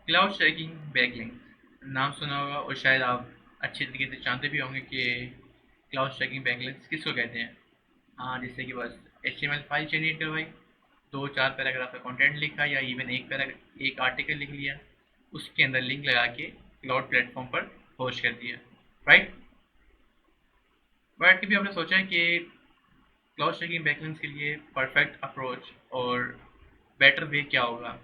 Cloud stacking backlink नाम सुना होगा और शायद आप अच्छी तरीके से जानते भी होंगे कि क्लाउड स्टैकिंग बैकलिंक्स किसको कहते हैं। हाँ, जैसे कि बस HTML फाइल जनरेट करवाई, दो चार पैराग्राफ का कंटेंट लिखा या इवन एक आर्टिकल लिख लिया, उसके अंदर लिंक लगा के क्लाउड प्लेटफॉर्म पर होस्ट कर दिया। राइट। बट कभी आपने सोचा है कि क्लाउड स्टैकिंग बैकलिंक्स के लिए परफेक्ट अप्रोच और बेटर वे क्या होगा,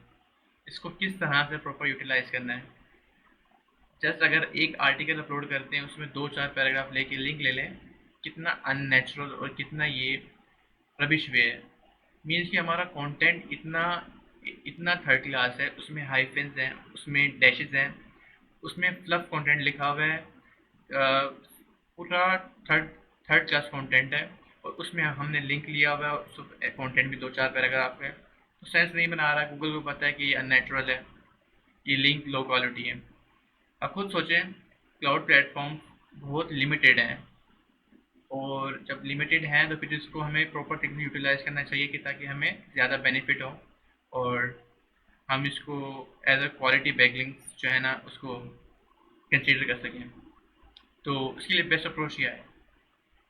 इसको किस तरह से प्रॉपर यूटिलाइज करना है। जस्ट अगर एक आर्टिकल अपलोड करते हैं उसमें दो चार पैराग्राफ लेके लिंक ले लें, कितना अननेचुरल और कितना ये रबिश वे है। मीन्स कि हमारा कंटेंट इतना इतना थर्ड क्लास है, उसमें हाइफेंस हैं, उसमें डैशेस हैं, उसमें फ्लफ कंटेंट लिखा हुआ है, पूरा थर्ड थर्ड क्लास कंटेंट है। और उसमें हमने लिंक लिया हुआ है, कंटेंट भी दो चार पैराग्राफ है, तो सेंस नहीं बना रहा है। गूगल को पता है कि ये अननेचुरल है, ये लिंक लो क्वालिटी है। आप खुद सोचें, क्लाउड प्लेटफॉर्म बहुत लिमिटेड हैं, और जब लिमिटेड हैं तो फिर इसको हमें प्रॉपर टेक्निक यूटिलाइज करना चाहिए कि ताकि हमें ज़्यादा बेनिफिट हो, और हम इसको एज अ क्वालिटी बैकलिंक्स जो है ना उसको कंसीडर कर सकें। तो इसके लिए बेस्ट अप्रोच क्या है?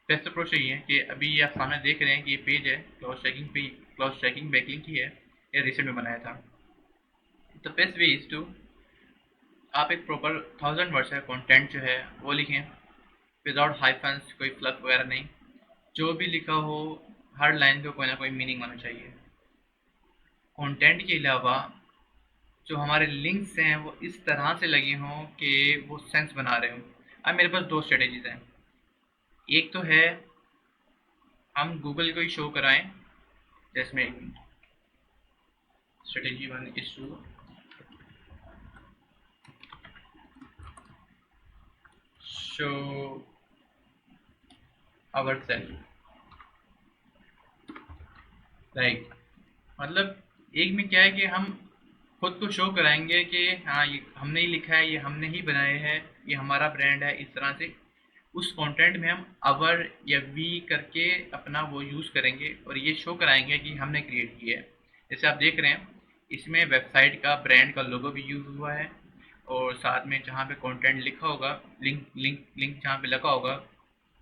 बेस्ट अप्रोच यही है कि अभी ये आप सामने देख रहे हैं कि ये पेज है क्लाउड स्टैकिंग पे, क्लाउड स्टैकिंग बैकलिंक ही है, ये रिसेंट में बनाया था। The best way is to, आप एक प्रॉपर 1000 वर्ड्स का कंटेंट जो है वो लिखें, विदाउट हाइफन्स, कोई फ्लफ वगैरह नहीं। जो भी लिखा हो, हर लाइन का कोई ना कोई मीनिंग होना चाहिए। कंटेंट के अलावा जो हमारे लिंक्स हैं वो इस तरह से लगे हों कि वो सेंस बना रहे हों। अब मेरे पास दो स्ट्रेटेजीज हैं। एक तो है हम गूगल को ही शो कराएं, जिसमें strategy one is to show our self, like मतलब एक में क्या है कि हम खुद को शो कराएंगे कि हाँ ये हमने ही लिखा है, ये हमने ही बनाया है, ये हमारा ब्रांड है, इस तरह से उस कंटेंट में हम अवर या वी करके अपना वो यूज़ करेंगे और ये शो कराएंगे कि हमने क्रिएट किया है। जैसे आप देख रहे हैं, इसमें वेबसाइट का ब्रांड का लोगो भी यूज़ हुआ है, और साथ में जहाँ पे कंटेंट लिखा होगा, लिंक लिंक लिंक जहाँ पे लगा होगा,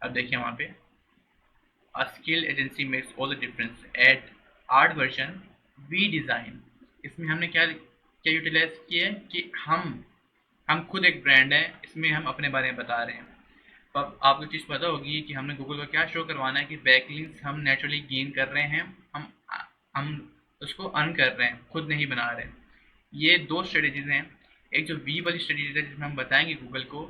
अब देखिए वहाँ पे A skill agency makes all the difference at art version we design। इसमें हमने क्या क्या यूटिलाइज किया है कि हम खुद एक ब्रांड है, इसमें हम अपने बारे में बता रहे हैं। तो अब आपको चीज़ पता होगी कि हमने गूगल को क्या शो करवाना है कि बैकलिंक्स हम नेचुरली गेन कर रहे हैं, हम उसको अर्न कर रहे हैं, खुद नहीं बना रहे हैं। ये दो स्ट्रेटेजीज हैं। एक जो वी वाली स्ट्रेटेजी है जिसमें हम बताएंगे गूगल को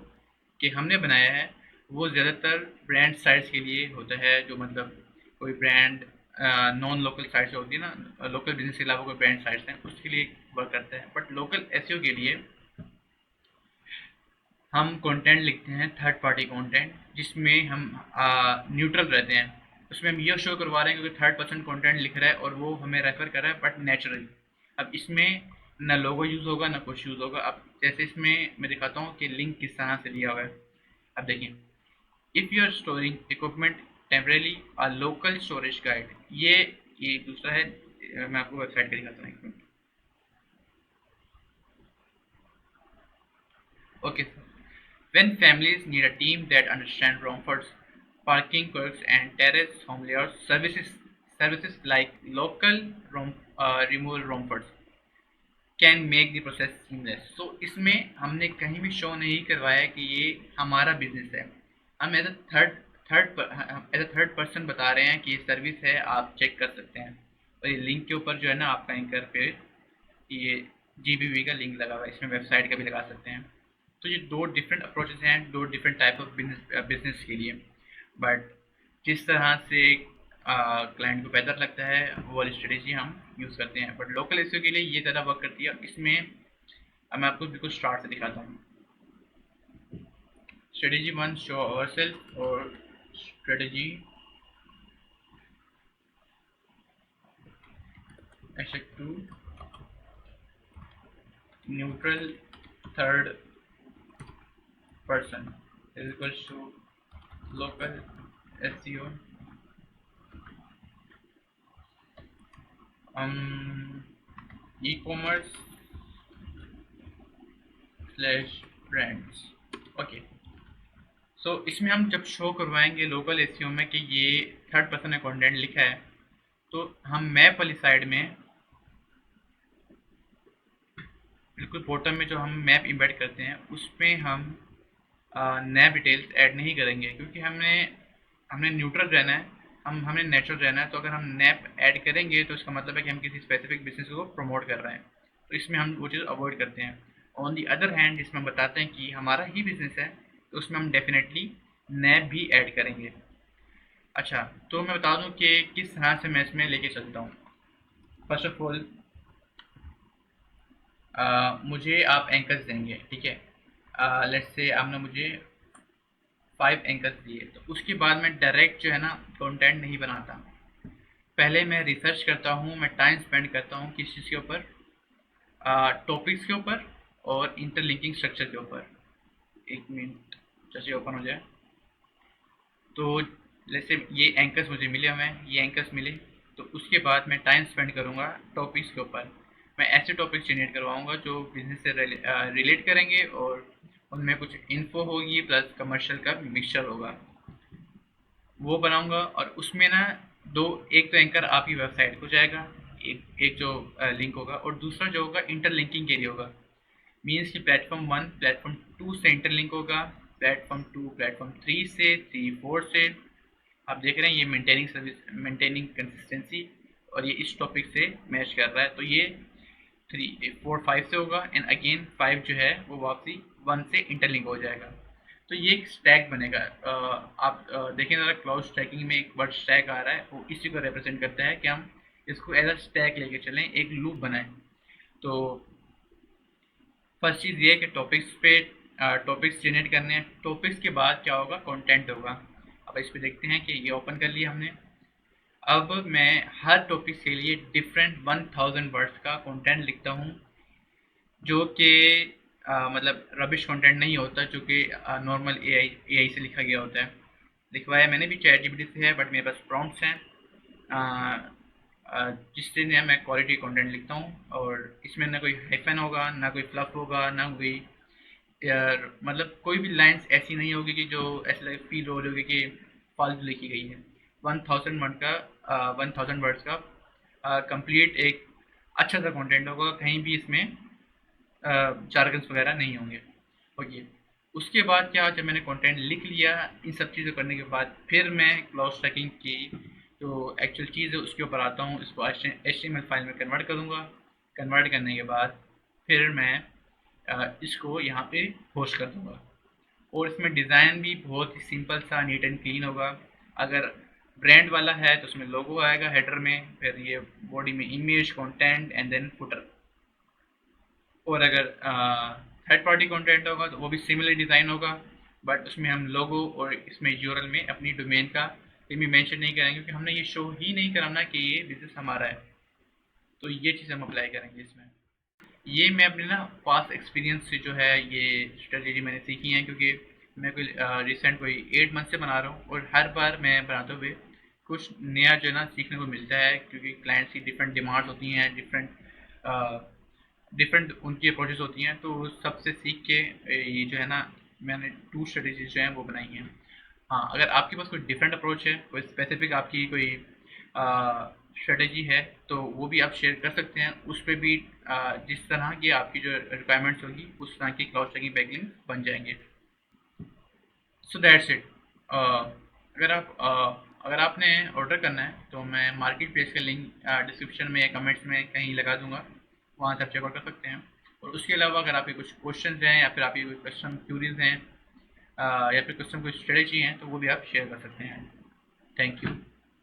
कि हमने बनाया है, वो ज़्यादातर ब्रांड साइट्स के लिए होता है, जो मतलब कोई ब्रांड नॉन लोकल साइट्स होती है ना, लोकल बिजनेस के अलावा कोई ब्रांड साइट्स हैं उसके लिए वर्क करता है। बट लोकल एसईओ के लिए हम कंटेंट लिखते हैं, थर्ड पार्टी कंटेंट, जिसमें हम न्यूट्रल रहते हैं। उसमें हम ये शो करवा रहे हैं क्योंकि थर्ड पर्सन कंटेंट लिख रहा है और वो हमें रेफर कर रहा है, बट नेचुरली। अब इसमें ना लोगो यूज़ होगा ना कुछ यूज़ होगा। अब जैसे इसमें मैं दिखाता हूँ कि लिंक किस तरह से दिया हुआ है। अब देखिए, if you are storing equipment temporarily, a local storage guide, ये दूसरा है। मैं आपको वेबसाइट का दिखाता हूँ, एक minute. Okay sir. When families need a team that understands Romford's parking quirks and terrace home layouts, services like local removal Romfords can make the process seamless। So इसमें हमने कहीं भी शो नहीं करवाया कि ये हमारा बिजनेस है। हम एज अ थर्ड पर्सन बता रहे हैं कि ये सर्विस है, आप चेक कर सकते हैं। और ये लिंक के ऊपर जो है ना आपका एंकर पे ये GBV का लिंक लगा हुआ है, इसमें वेबसाइट का भी लगा सकते हैं। तो ये दो डिफरेंट अप्रोचेस हैं, दो डिफरेंट टाइप ऑफ बिजनेस के लिए। बट जिस तरह से क्लाइंट को बेहतर लगता है वो वाली स्ट्रेटेजी हम यूज़ करते हैं। बट लोकल एसईओ के लिए ये ज़्यादा वर्क करती है। इसमें अब मैं आपको बिल्कुल स्टार्ट से दिखाता हूँ। Strategy one, show our self, और strategy two, neutral third person is equals to local SEO, e-commerce slash brands. Okay, so इसमें हम जब शो करवाएंगे लोकल एसईओ में कि ये थर्ड पर्सन ने कंटेंट लिखा है, तो हम मैप वाली साइड में बिल्कुल बॉटम में जो हम मैप इम्बेड करते हैं उसमें हम नैप डिटेल्स ऐड नहीं करेंगे, क्योंकि हमने हमने न्यूट्रल रहना है, हमने नेचुरल रहना है। तो अगर हम नैप ऐड करेंगे तो इसका मतलब है कि हम किसी स्पेसिफिक बिजनेस को प्रमोट कर रहे हैं, तो इसमें हम वो चीज़ अवॉइड करते हैं। ऑन दी अदर हैंड जिसमें हम बताते हैं कि हमारा ही बिजनेस है, तो उसमें हम डेफिनेटली नैप भी ऐड करेंगे। अच्छा, तो मैं बता दूं कि किस तरह से मैं इसमें लेके चलता हूँ। फर्स्ट ऑफ ऑल मुझे आप एंकर्स देंगे, ठीक है। लेट्स से आपने मुझे 5 एंकर्स दिए, तो उसके बाद मैं डायरेक्ट जो है ना कंटेंट नहीं बनाता। पहले मैं रिसर्च करता हूँ, मैं टाइम स्पेंड करता हूँ किस चीज़ के ऊपर, टॉपिक्स के ऊपर और इंटरलिंकिंग स्ट्रक्चर के ऊपर। एक मिनट जैसे ओपन हो जाए, तो जैसे ये एंकर्स मुझे मिले, हमें ये एंकर्स मिले, तो उसके बाद मैं टाइम स्पेंड करूँगा टॉपिक्स के ऊपर। मैं ऐसे टॉपिक्स जनरेट करवाऊँगा जो बिजनेस से रिलेट करेंगे और उनमें कुछ इन्फो होगी प्लस कमर्शियल का मिक्सचर होगा, वो बनाऊँगा। और उसमें ना दो, एक तो एंकर आपकी वेबसाइट को जाएगा, एक एक जो लिंक होगा, और दूसरा जो होगा इंटरलिंकिंग के लिए होगा। मीन्स कि प्लेटफॉर्म 1 प्लेटफॉर्म 2 से इंटरलिंक होगा, प्लेटफॉर्म 2 प्लेटफॉर्म 3 से, 3 4 से। आप देख रहे हैं ये मेंटेनिंग सर्विस, मेंटेनिंग कंसिस्टेंसी, और ये इस टॉपिक से मैच कर रहा है, तो ये 3 4 5 से होगा, एंड अगेन 5 जो है वो वापसी 1 से इंटरलिंक हो जाएगा। तो ये एक स्टैक बनेगा। आप देखें ज़रा, क्लाउड स्टैकिंग में एक वर्ड स्टैक आ रहा है, वो इसी को रिप्रेजेंट करता है कि हम इसको एज अ स्टैक लेके चलें, एक लूप बनाएं। तो फर्स्ट चीज़ ये है कि टॉपिक्स पे टॉपिक्स जनरेट करने हैं। टॉपिक्स के बाद क्या होगा, कंटेंट होगा। अब इस पे देखते हैं कि ये ओपन कर लिया हमने। अब मैं हर टॉपिक के लिए डिफरेंट 1000 वर्ड्स का कंटेंट लिखता हूँ, जो कि मतलब रबिश कंटेंट नहीं होता, जो कि नॉर्मल एआई से लिखा गया होता है। लिखवाया मैंने भी चैट जीपीटी से है, बट मेरे पास प्रॉम्प्ट्स हैं जिससे ना मैं क्वालिटी कंटेंट लिखता हूँ। और इसमें ना कोई हाइफन होगा, ना कोई फ्लफ होगा, ना कोई यार मतलब कोई भी लाइंस ऐसी नहीं होगी कि जो ऐसे लगे फील हो रही होगी कि फालतू लिखी गई है। 1000 वर्ड्स का कंप्लीट एक अच्छा सा कंटेंट होगा, कहीं भी इसमें जार्गन्स वगैरह नहीं होंगे। ओके, उसके बाद क्या, जब मैंने कंटेंट लिख लिया, इन सब चीज़ों करने के बाद फिर मैं क्लाउड स्टैकिंग की जो एक्चुअल चीज़ है उसके ऊपर आता हूँ। इसको HTML फाइल में कन्वर्ट करूँगा। कन्वर्ट करने के बाद फिर मैं इसको यहाँ पे होस्ट कर दूँगा। और इसमें डिज़ाइन भी बहुत ही सिंपल सा, नीट एंड क्लीन होगा। अगर ब्रांड वाला है तो उसमें लोगो आएगा हेडर में, फिर ये बॉडी में image, content and then footer. और अगर थर्ड पार्टी कंटेंट होगा तो वो भी सिमिलर डिज़ाइन होगा, बट उसमें हम लोगो और इसमें यूआरएल में अपनी डोमेन का भी मेंशन नहीं करेंगे, क्योंकि हमने ये शो ही नहीं कराना कि ये बिजनेस हमारा है। तो ये चीज़ हम अप्लाई करेंगे इसमें। ये मैं अपने ना पास्ट एक्सपीरियंस से जो है ये स्ट्रेटेजी मैंने सीखी है, क्योंकि मैं कोई रिसेंट कोई 8 मंथ से बना रहा हूँ, और हर बार मैं बनाते हुए कुछ नया जो है ना सीखने को मिलता है, क्योंकि क्लाइंट्स की डिफरेंट डिमांड्स होती हैं, डिफरेंट उनकी अप्रोचेस होती हैं। तो सबसे सीख के ये जो है ना मैंने 2 स्ट्रेटेजीज जो हैं वो बनाई हैं। हाँ, अगर आपके पास कोई डिफरेंट अप्रोच है, कोई स्पेसिफिक आपकी कोई स्ट्रेटेजी है, तो वो भी आप शेयर कर सकते हैं। उस पर भी जिस तरह की आपकी जो रिक्वायरमेंट्स होगी उस तरह की क्लाउड स्टैकिंग बैकलिंक बन जाएंगे। So that's it. अगर आपने ऑर्डर करना है तो मैं मार्केट प्लेस का लिंक डिस्क्रिप्शन में या कमेंट्स में कहीं लगा दूंगा, वहाँ से आप चेकआउट कर सकते हैं। और उसके अलावा अगर आपके कुछ क्वेश्चन हैं या फिर आपकी कोई कस्टम क्यूरीज हैं या फिर कस्टम कोई स्ट्रेटेजी हैं, तो वो भी आप शेयर कर सकते हैं। Thank you.